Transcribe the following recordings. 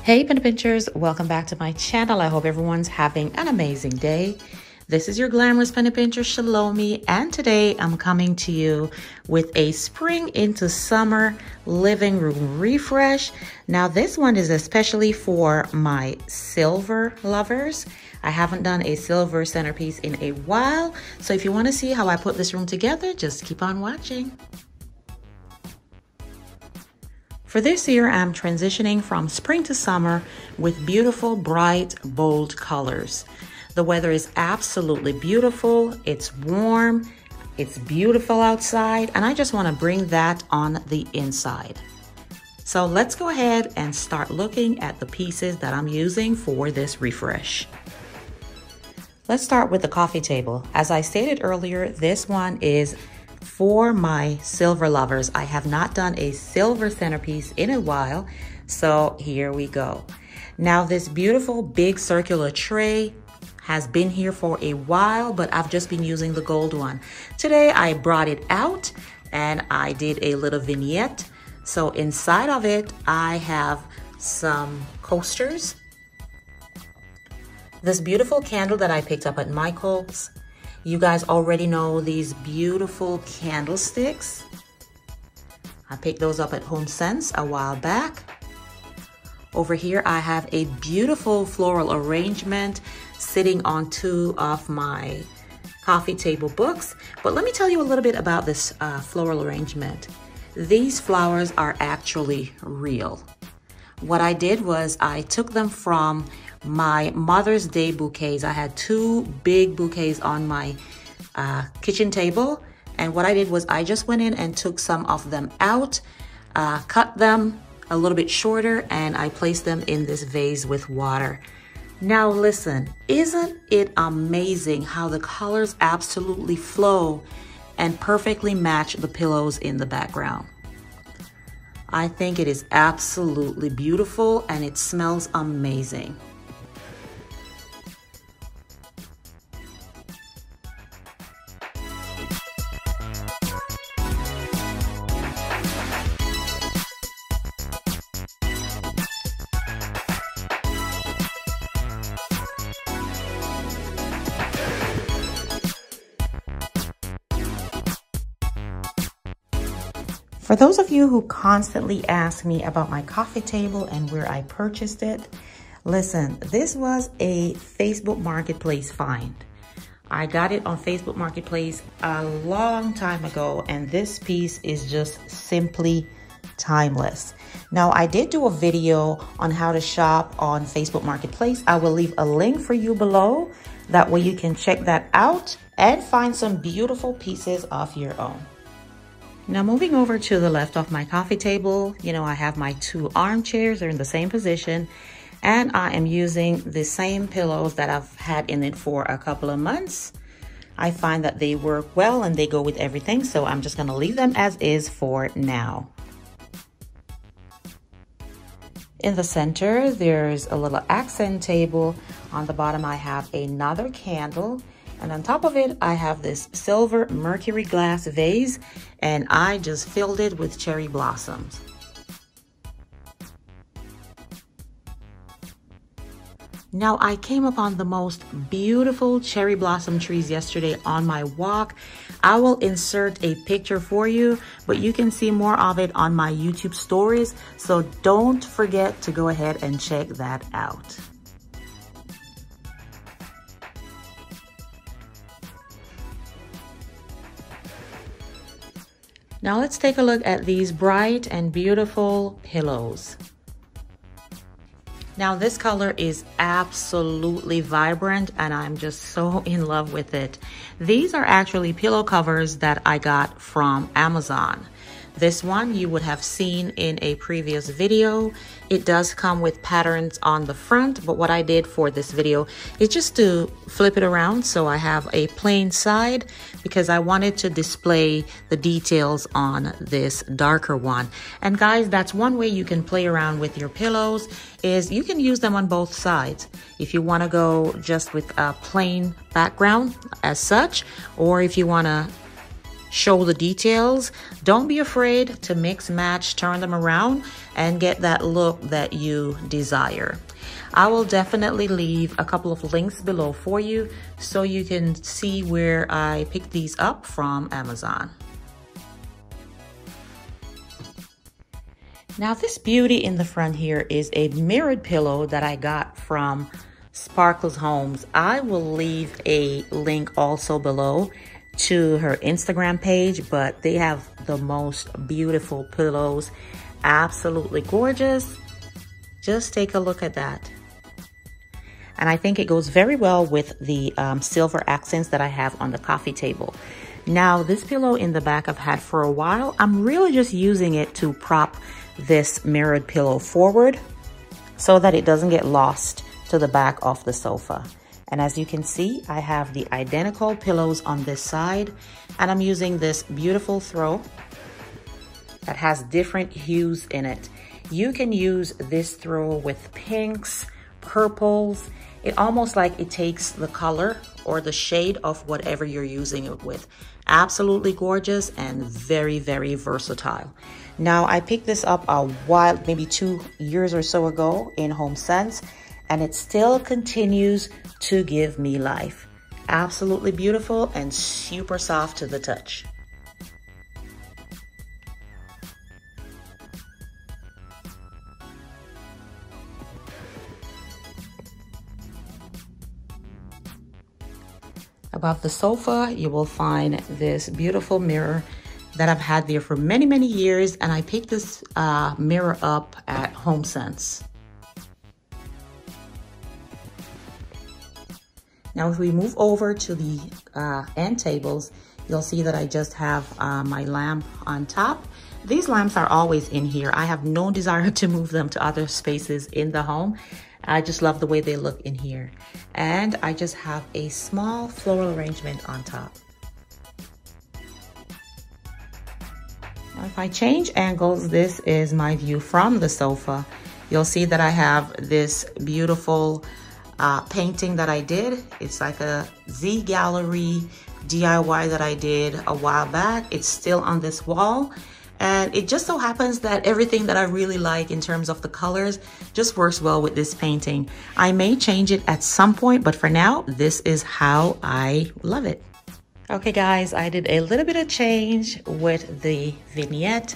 Hey Penny Pinchers, welcome back to my channel. I hope everyone's having an amazing day. This is your Glamorous Penny Pincher, Chelomie, and today I'm coming to you with a spring into summer living room refresh. Now this one is especially for my silver lovers. I haven't done a silver centerpiece in a while, so if you want to see how I put this room together, just keep on watching. For this year, I'm transitioning from spring to summer with beautiful, bright, bold colors. The weather is absolutely beautiful. It's warm, it's beautiful outside, and I just want to bring that on the inside. So let's go ahead and start looking at the pieces that I'm using for this refresh. Let's start with the coffee table. As I stated earlier, this one is for my silver lovers. I have not done a silver centerpiece in a while, so here we go. Now this beautiful big circular tray has been here for a while, but I've just been using the gold one. Today I brought it out and I did a little vignette. So inside of it, I have some coasters. This beautiful candle that I picked up at Michael's. You guys already know these beautiful candlesticks. I picked those up at HomeSense a while back. Over here, I have a beautiful floral arrangement sitting on two of my coffee table books. But let me tell you a little bit about this floral arrangement. These flowers are actually real. What I did was I took them from my Mother's Day bouquets. I had two big bouquets on my kitchen table, and what I did was I just went in and took some of them out, cut them a little bit shorter, and I placed them in this vase with water. Now listen, isn't it amazing how the colors absolutely flow and perfectly match the pillows in the background? I think it is absolutely beautiful and it smells amazing. For those of you who constantly ask me about my coffee table and where I purchased it, listen, this was a Facebook Marketplace find. I got it on Facebook Marketplace a long time ago, and this piece is just simply timeless. Now, I did do a video on how to shop on Facebook Marketplace. I will leave a link for you below. That way you can check that out and find some beautiful pieces of your own. Now moving over to the left of my coffee table, I have my two armchairs. They're in the same position, and I am using the same pillows that I've had in it for a couple of months. I find that they work well and they go with everything, so I'm just going to leave them as is for now. In the center, there's a little accent table. On the bottom, I have another candle. And on top of it, I have this silver mercury glass vase, and I just filled it with cherry blossoms. Now, I came upon the most beautiful cherry blossom trees yesterday on my walk. I will insert a picture for you, but you can see more of it on my YouTube stories, so don't forget to go ahead and check that out. Now let's take a look at these bright and beautiful pillows. Now this color is absolutely vibrant and I'm just so in love with it. These are actually pillow covers that I got from Amazon. This one you would have seen in a previous video. It does come with patterns on the front, but what I did for this video is just to flip it around so I have a plain side, because I wanted to display the details on this darker one. And guys, that's one way you can play around with your pillows, is you can use them on both sides. If you want to go just with a plain background as such, or if you want to show the details. Don't be afraid to mix, match, turn them around, and get that look that you desire. I will definitely leave a couple of links below for you so you can see where I picked these up from Amazon. Now this beauty in the front here is a mirrored pillow that I got from Sparkles Homes. I will leave a link also below to her Instagram page, but they have the most beautiful pillows. Absolutely gorgeous. Just take a look at that. And I think it goes very well with the silver accents that I have on the coffee table. Now this pillow in the back I've had for a while. I'm really just using it to prop this mirrored pillow forward so that it doesn't get lost to the back of the sofa. And as you can see, I have the identical pillows on this side, and I'm using this beautiful throw that has different hues in it. You can use this throw with pinks, purples. It almost like it takes the color or the shade of whatever you're using it with. Absolutely gorgeous and very, very versatile. Now I picked this up a while, maybe 2 years or so ago in HomeSense, and it still continues to give me life. Absolutely beautiful and super soft to the touch. Above the sofa, you will find this beautiful mirror that I've had there for many, many years, and I picked this mirror up at HomeSense. Now, if we move over to the end tables, you'll see that I just have my lamp on top. These lamps are always in here. I have no desire to move them to other spaces in the home. I just love the way they look in here. And I just have a small floral arrangement on top. Now, if I change angles, this is my view from the sofa. You'll see that I have this beautiful painting that I did. It's like a Z Gallery DIY that I did a while back. It's still on this wall. And it just so happens that everything that I really like in terms of the colors just works well with this painting. I may change it at some point, but for now, this is how I love it. Okay guys, I did a little bit of change with the vignette.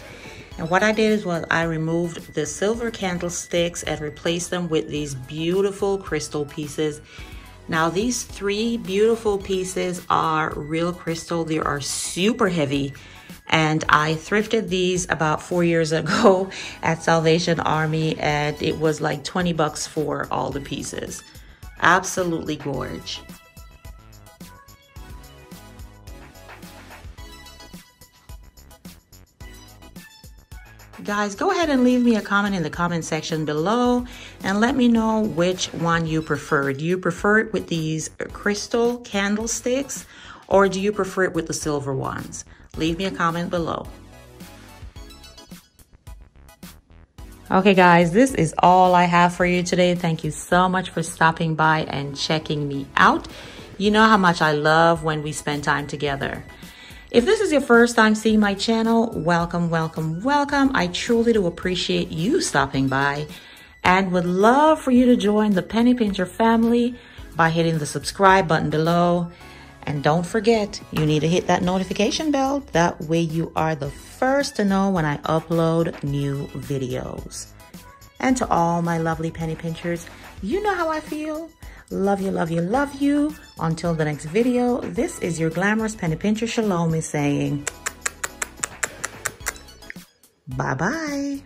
And what I did was I removed the silver candlesticks and replaced them with these beautiful crystal pieces. Now these 3 beautiful pieces are real crystal. They are super heavy. And I thrifted these about 4 years ago at Salvation Army, and it was like 20 bucks for all the pieces. Absolutely gorge. Guys, go ahead and leave me a comment in the comment section below and let me know which one you prefer. Do you prefer it with these crystal candlesticks, or do you prefer it with the silver ones? Leave me a comment below. Okay guys, this is all I have for you today. Thank you so much for stopping by and checking me out. You know how much I love when we spend time together. If this is your first time seeing my channel, welcome, welcome, welcome. I truly do appreciate you stopping by and would love for you to join the Penny Pincher family by hitting the subscribe button below. And don't forget, you need to hit that notification bell. That way you are the first to know when I upload new videos. And to all my lovely penny pinchers, you know how I feel. Love you, love you, love you. Until the next video, this is your Glamorous Penny Pincher ChelomieC saying bye-bye.